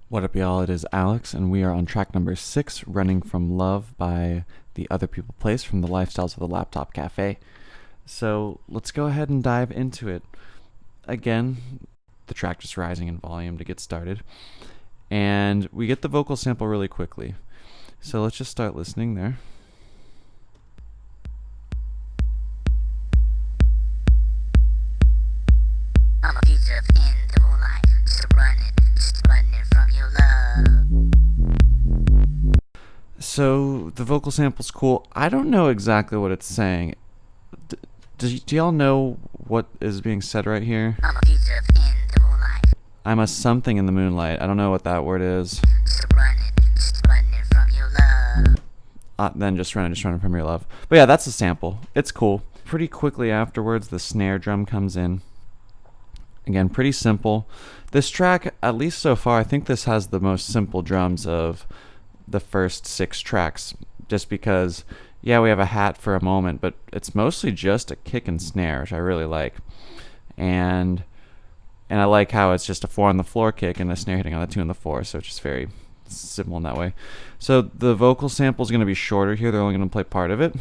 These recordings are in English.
What up, y'all? It is Alex, and we are on track number 6, Running from Love by the Other People Place from the Lifestyles of the Laptop Café. So let's go ahead and dive into it. Again, the track just rising in volume to get started. And we get the vocal sample really quickly. So let's just start listening there. I'm a fugitive in the moonlight, just running from your love. So the vocal sample's cool. I don't know exactly what it's saying. Do y'all know what is being said right here? I'm a fugitive in the moonlight, I'm a something in the moonlight. I don't know what that word is. just running from your love. Then just running from your love. But yeah, that's the sample. It's cool. Pretty quickly afterwards, the snare drum comes in. Again, pretty simple. This track, at least so far, I think this has the most simple drums of the first 6 tracks. Just because, yeah, we have a hat for a moment, but it's mostly just a kick and snare, which I really like. And I like how it's just a 4 on the floor kick and a snare hitting on the 2 on the 4, so it's just very simple in that way. So the vocal sample is going to be shorter here. They're only going to play part of it.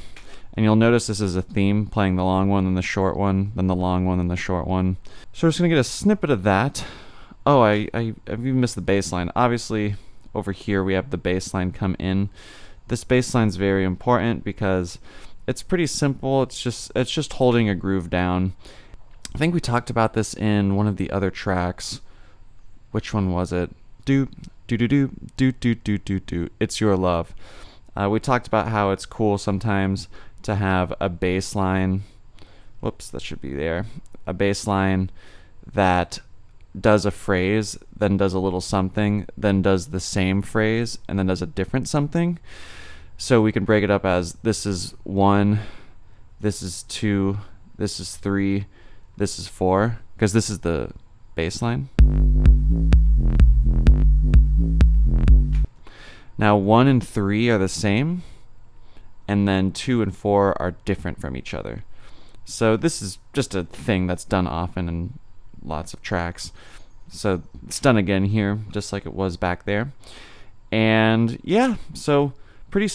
And you'll notice this is a theme, playing the long one, then the short one, then the long one, then the short one. So we're just going to get a snippet of that. Oh, I've even missed the bass line. Obviously, over here we have the bass line come in. This bass line is very important because it's pretty simple. It's just holding a groove down. I think we talked about this in one of the other tracks. Which one was it? Do do do do do do do do do. It's Your Love. We talked about how it's cool sometimes to have a bass line. Whoops, that should be there. A bass line that does a phrase, then does a little something, then does the same phrase, and then does a different something. So we can break it up as this is 1, this is 2, this is 3, this is 4, because this is the bass line. Now 1 and 3 are the same, and then 2 and 4 are different from each other. So this is just a thing that's done often in lots of tracks. So it's done again here, just like it was back there. And yeah, so pretty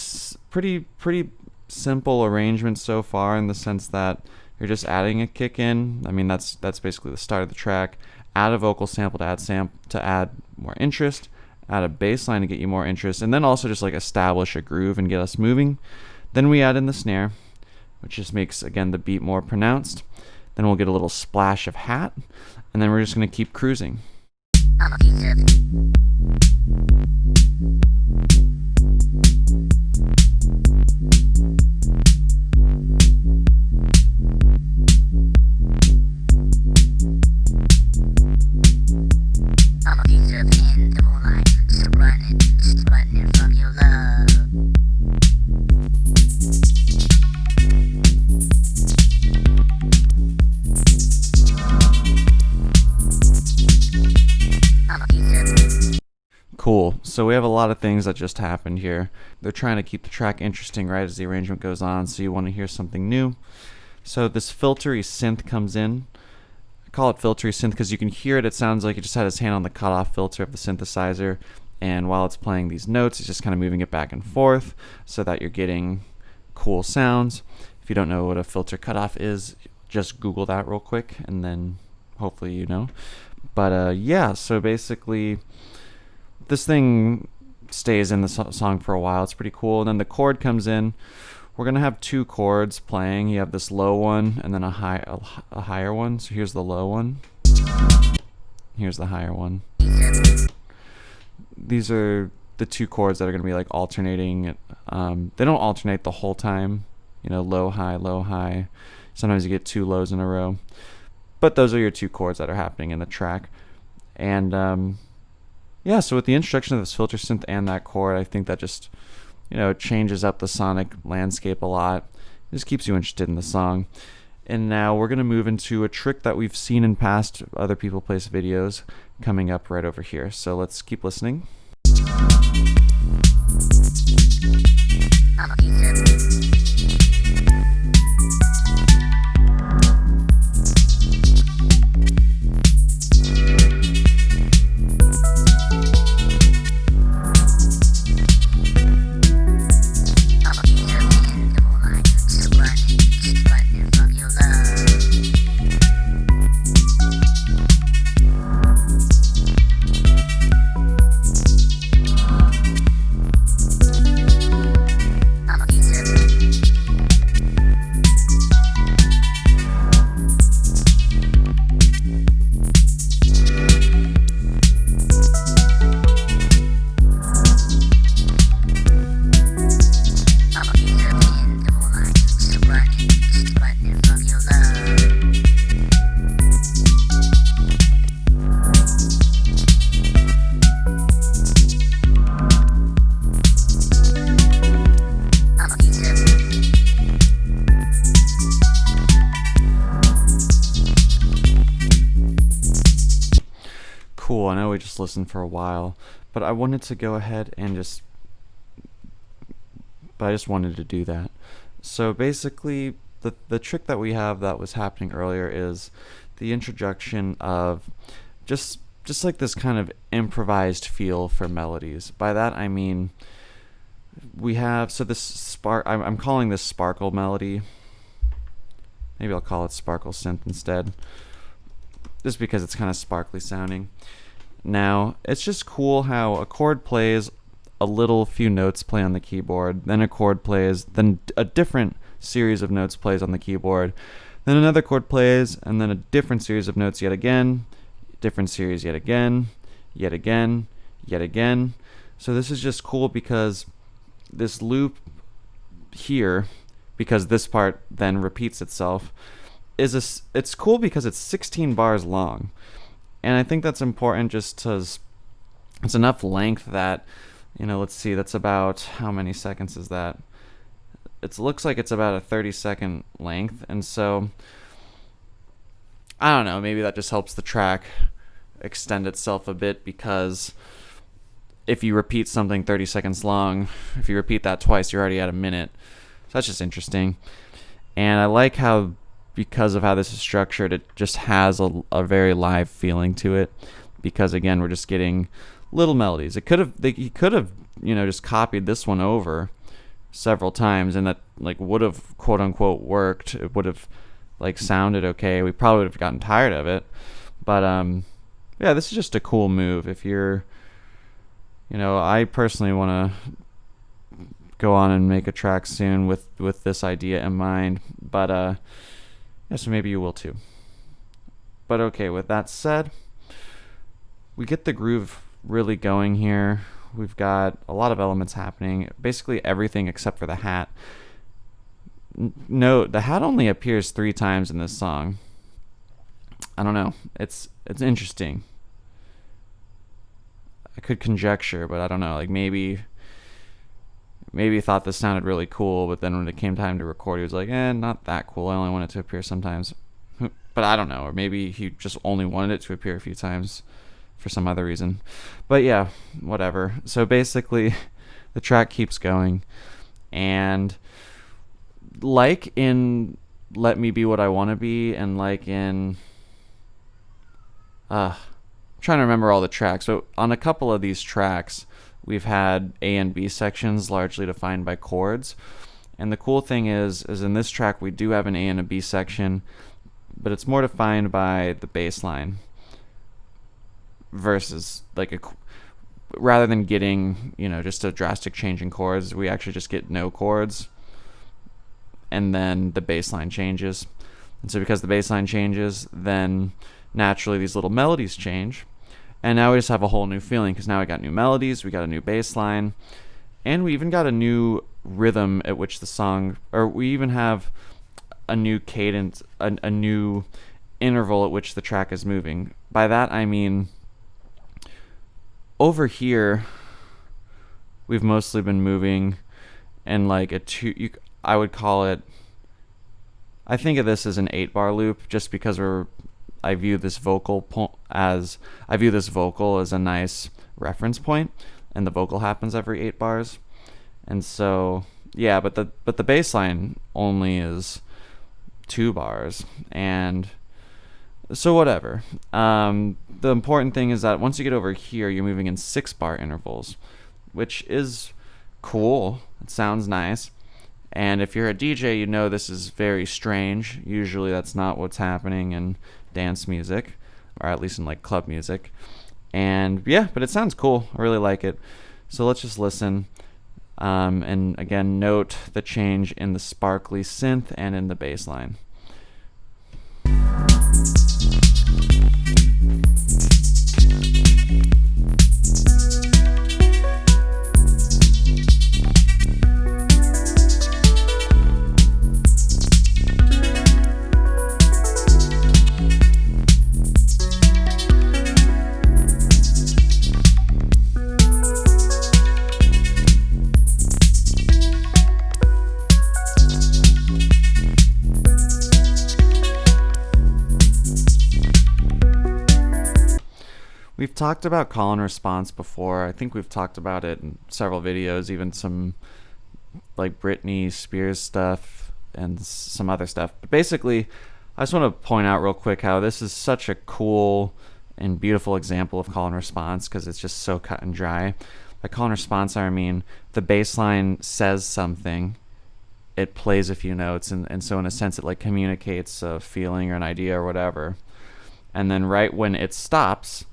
simple arrangement so far, in the sense that you're just adding a kick in. I mean, that's basically the start of the track. Add a vocal sample to add more interest. Add a bass line to get you more interest, and then also just like establish a groove and get us moving. Then we add in the snare, which just makes, again, the beat more pronounced. Then we'll get a little splash of hat, and then we're just going to keep cruising. I'm a fugitive. I'm a fugitive in the moonlight, just running from your love. I'm a fugitive. Cool. So we have a lot of things that just happened here. They're trying to keep the track interesting right as the arrangement goes on, so you want to hear something new. So this filtery synth comes in. I call it filtery synth because you can hear it. It sounds like he just had his hand on the cutoff filter of the synthesizer, and while it's playing these notes, it's just kind of moving it back and forth so that you're getting cool sounds. If you don't know what a filter cutoff is, just Google that real quick, and then hopefully you know. But yeah, so basically this thing stays in the song for a while. It's pretty cool. And then the chord comes in. We're going to have 2 chords playing. You have this low one and then a higher one. So here's the low one. Here's the higher one. These are the 2 chords that are going to be like alternating. They don't alternate the whole time. You know, low, high, low, high. Sometimes you get 2 lows in a row. But those are your 2 chords that are happening in the track. And yeah, so with the introduction of this filter synth and that chord, I think that just, you know, changes up the sonic landscape a lot. It just keeps you interested in the song. And now we're going to move into a trick that we've seen in past Other People Place videos coming up right over here. So let's keep listening. I'm a fugitive. I know we just listened for a while, but I wanted to go ahead and I just wanted to do that. So basically, the trick that we have that was happening earlier is the introduction of just like this kind of improvised feel for melodies. By that I mean we have this spark. I'm calling this sparkle melody. Maybe I'll call it sparkle synth instead, just because it's kind of sparkly sounding. Now, it's just cool how a chord plays, a little few notes play on the keyboard, then a chord plays, then a different series of notes plays on the keyboard, then another chord plays, and then a different series of notes yet again, different series yet again, yet again, yet again. So this is just cool because this loop here, because this part then repeats itself, it's cool because it's 16 bars long. And I think that's important just because it's enough length that, let's see, that's about, how many seconds is that? It looks like it's about a 30-second length. And so, I don't know, maybe that just helps the track extend itself a bit, because if you repeat something 30 seconds long, if you repeat that twice, you're already at a minute. So that's just interesting. And I like how, because of how this is structured, it just has a very live feeling to it, because again, we're just getting little melodies. He could have just copied this one over several times, and that would have quote unquote worked. It would have sounded okay. We probably would have gotten tired of it, but yeah, this is just a cool move. If you're, I personally want to go on and make a track soon with this idea in mind, but yeah, so maybe you will too. But okay, with that said, we get the groove really going here. We've got a lot of elements happening, basically everything except for the hat. No, the hat only appears 3 times in this song. I don't know. It's interesting. I could conjecture, but I don't know. Maybe he thought this sounded really cool, but then when it came time to record, he was like, not that cool. I only want it to appear sometimes. But I don't know. Or maybe he just only wanted it to appear a few times for some other reason. But yeah, whatever. So basically, the track keeps going. And like in Let Me Be What I Want to Be, and like in... I'm trying to remember all the tracks. So on a couple of these tracks, we've had A and B sections largely defined by chords. And the cool thing is in this track we do have an A and a B section, but it's more defined by the bass line versus rather than getting, just a drastic change in chords, we actually just get no chords, and then the bass line changes. And so because the bass line changes, then naturally these little melodies change. And now we just have a whole new feeling, because now we got new melodies, we got a new bass line, and we even got a new rhythm at which the song, or we even have a new cadence, a new interval at which the track is moving. By that I mean, over here, we've mostly been moving in I would call it, I think of this as an 8-bar loop, just because I view this vocal as a nice reference point, and the vocal happens every 8 bars. And so, yeah, but the bass line only is 2 bars, and so whatever. The important thing is that once you get over here, you're moving in 6-bar intervals, which is cool. It sounds nice. And if you're a DJ, you know this is very strange. Usually that's not what's happening in dance music, or at least in club music. And yeah, but it sounds cool. I really like it. So let's just listen. And again, note the change in the sparkly synth and in the bass line. talked about call and response before. I think we've talked about it in several videos, even some like Britney Spears stuff and some other stuff. But basically, I just want to point out real quick how this is such a cool and beautiful example of call and response because it's just so cut and dry. By call and response, I mean the bass line says something, it plays a few notes, and so in a sense it like communicates a feeling or an idea or whatever. And then right when it stops,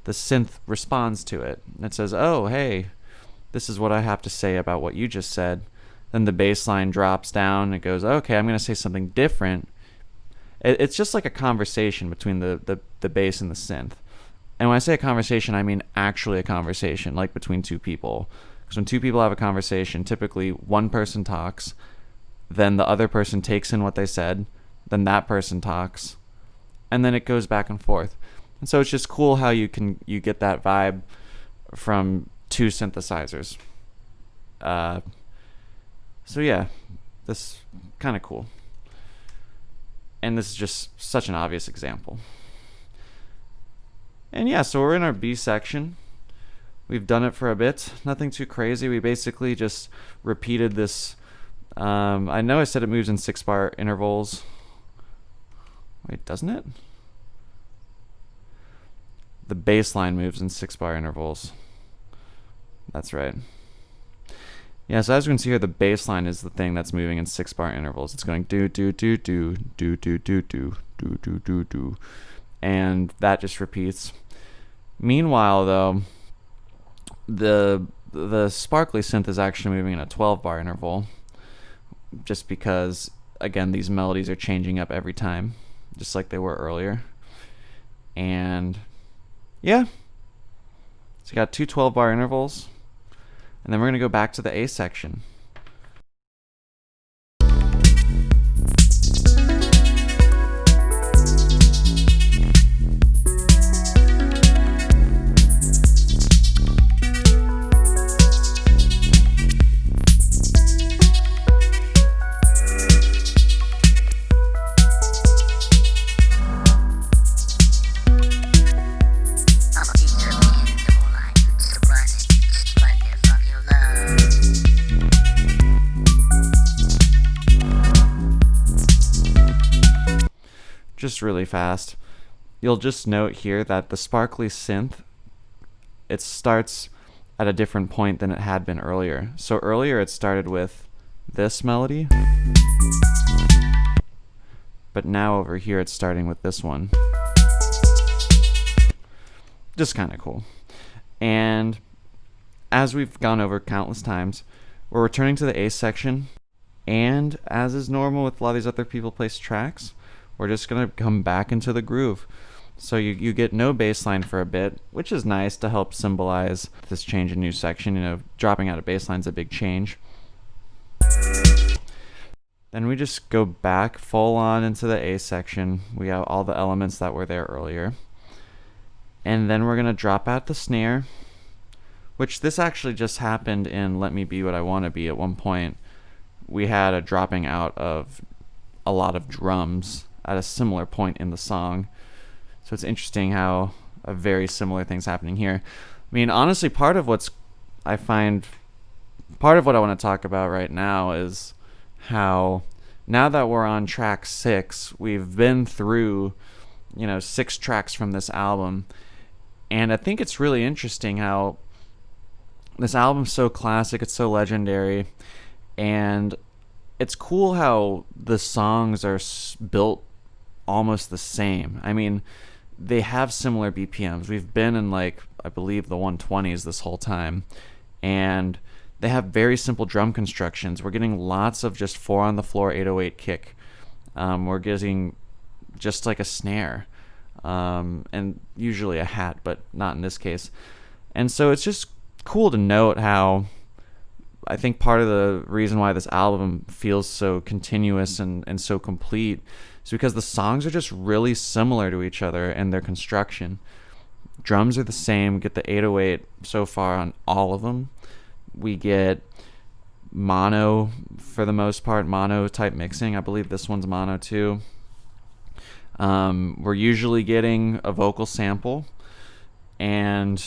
the synth responds to it. It says, oh, hey, this is what I have to say about what you just said. Then the bass line drops down. It goes, okay, I'm going to say something different. It's just like a conversation between the bass and the synth. And when I say a conversation, I mean actually a conversation, like between two people. Because when two people have a conversation, typically one person talks, then the other person takes in what they said, then that person talks, and then it goes back and forth. And so it's just cool how you get that vibe from two synthesizers. So yeah, this kind of cool. And this is just such an obvious example. And yeah, so we're in our B section. We've done it for a bit. Nothing too crazy. We basically just repeated this. I know I said it moves in 6-bar intervals. Wait, doesn't it? The bass line moves in 6-bar intervals. That's right. Yeah, so as you can see here, the bass line is the thing that's moving in 6-bar intervals. It's going do do do do do do do do do do do do, and that just repeats. Meanwhile, though, the sparkly synth is actually moving in a 12-bar interval, just because again these melodies are changing up every time, just like they were earlier. And yeah, so you got two 12-bar intervals. And then we're going to go back to the A section. Just really fast. You'll just note here that the sparkly synth, it starts at a different point than it had been earlier. So earlier it started with this melody, but now over here it's starting with this one. Just kind of cool. And as we've gone over countless times, we're returning to the A section, and as is normal with a lot of these other people placed tracks, we're just going to come back into the groove. So you get no bass line for a bit, which is nice to help symbolize this change in new section. You know, dropping out of bass line's a big change. Then we just go back full on into the A section. We have all the elements that were there earlier. And then we're going to drop out the snare, which this actually just happened in Let Me Be What I Want to Be. At one point, we had a dropping out of a lot of drums at a similar point in the song. So it's interesting how a very similar thing's happening here. I mean, honestly, part of what I want to talk about right now is how now that we're on track 6, we've been through, 6 tracks from this album. And I think it's really interesting how this album's so classic, it's so legendary, and it's cool how the songs are built almost the same. I mean, they have similar BPMs. We've been in I believe the 120s this whole time, and they have very simple drum constructions. We're getting lots of just 4 on the floor 808 kick. We're getting just like a snare, and usually a hat, but not in this case. And so it's just cool to note how I think part of the reason why this album feels so continuous and so complete is because the songs are just really similar to each other in their construction. Drums are the same. We get the 808 so far on all of them. We get mono for the most part, mono type mixing. I believe this one's mono too. We're usually getting a vocal sample. and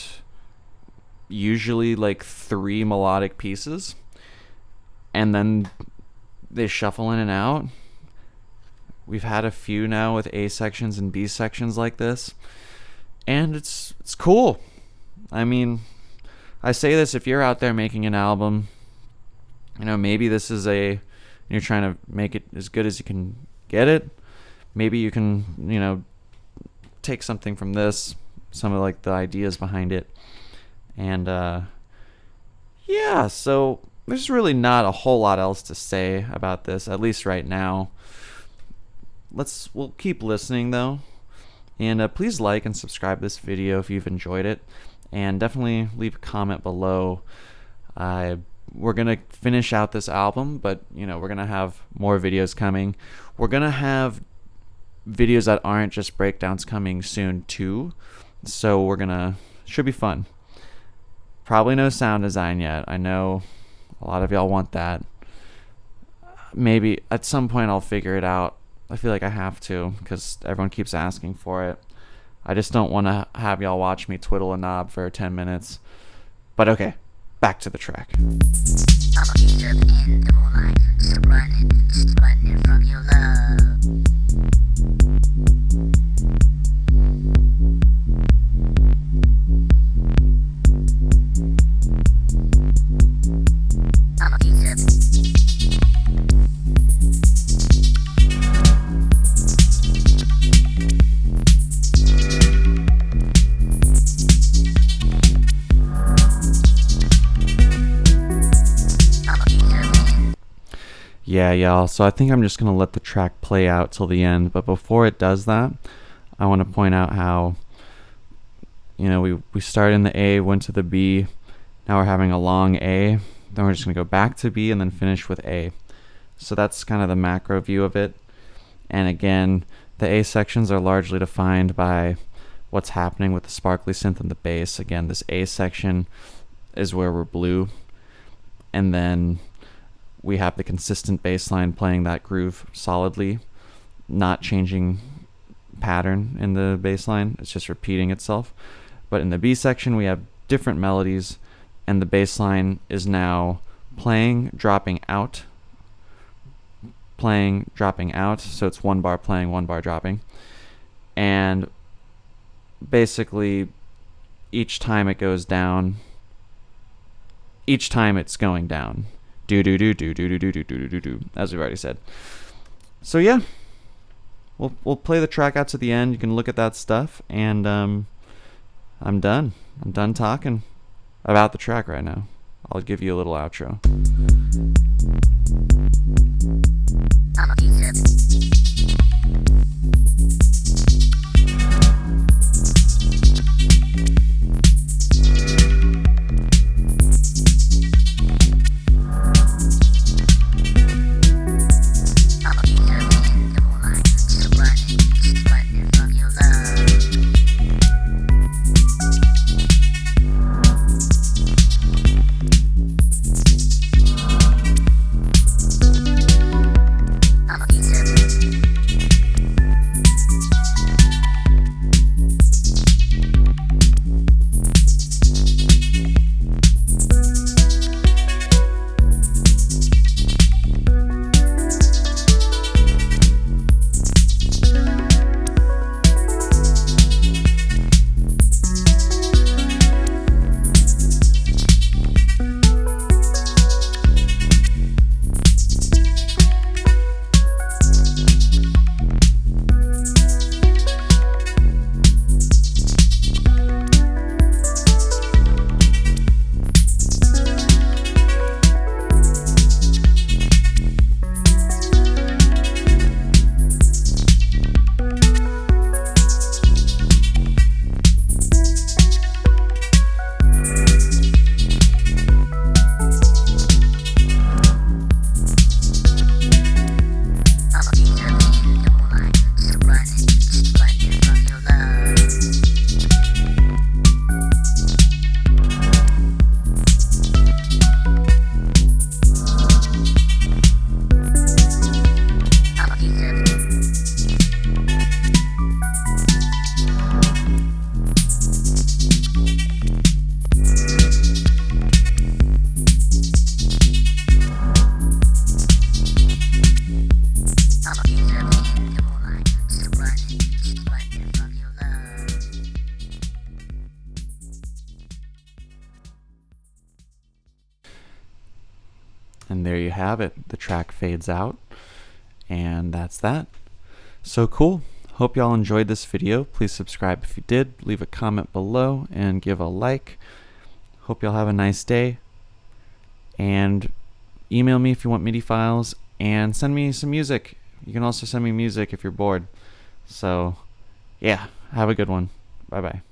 usually like 3 melodic pieces, and then they shuffle in and out. We've had a few now with A sections and B sections like this, and it's cool. I mean, I say this, if you're out there making an album, maybe this is you're trying to make it as good as you can get it. Maybe you can, take something from this, some of like the ideas behind it. And yeah, so there's really not a whole lot else to say about this, at least right now. We'll keep listening though. And please like and subscribe this video if you've enjoyed it. And definitely leave a comment below. We're going to finish out this album, but we're going to have more videos coming. We're going to have videos that aren't just breakdowns coming soon too. So should be fun. Probably no sound design yet. I know a lot of y'all want that. Maybe at some point I'll figure it out. I feel like I have to because everyone keeps asking for it. I just don't want to have y'all watch me twiddle a knob for 10 minutes. But okay, back to the track. I'm a piece of in the moonlight, still running from your love. I'm a piece of Yeah, y'all. So I think I'm just going to let the track play out till the end. But before it does that, I want to point out how, we started in the A, went to the B. Now we're having a long A. Then we're just going to go back to B and then finish with A. So that's kind of the macro view of it. And again, the A sections are largely defined by what's happening with the sparkly synth and the bass. Again, this A section is where we're blue. And then we have the consistent bass line playing that groove solidly, not changing pattern in the bass line. It's just repeating itself. But in the B section, we have different melodies, and the bass line is now playing, dropping out, playing, dropping out. So it's 1 bar playing, 1 bar dropping. And basically, each time it goes down, each time it's going down. Do do do do do do do do do do do, as we've already said. So yeah, we'll play the track out to the end. You can look at that stuff, and I'm done. I'm done talking about the track right now. I'll give you a little outro. I'm a piece of And there you have it. The track fades out. And that's that. So cool. Hope y'all enjoyed this video. Please subscribe if you did. Leave a comment below and give a like. Hope y'all have a nice day. And email me if you want MIDI files. And send me some music. You can also send me music if you're bored. So, yeah. Have a good one. Bye-bye.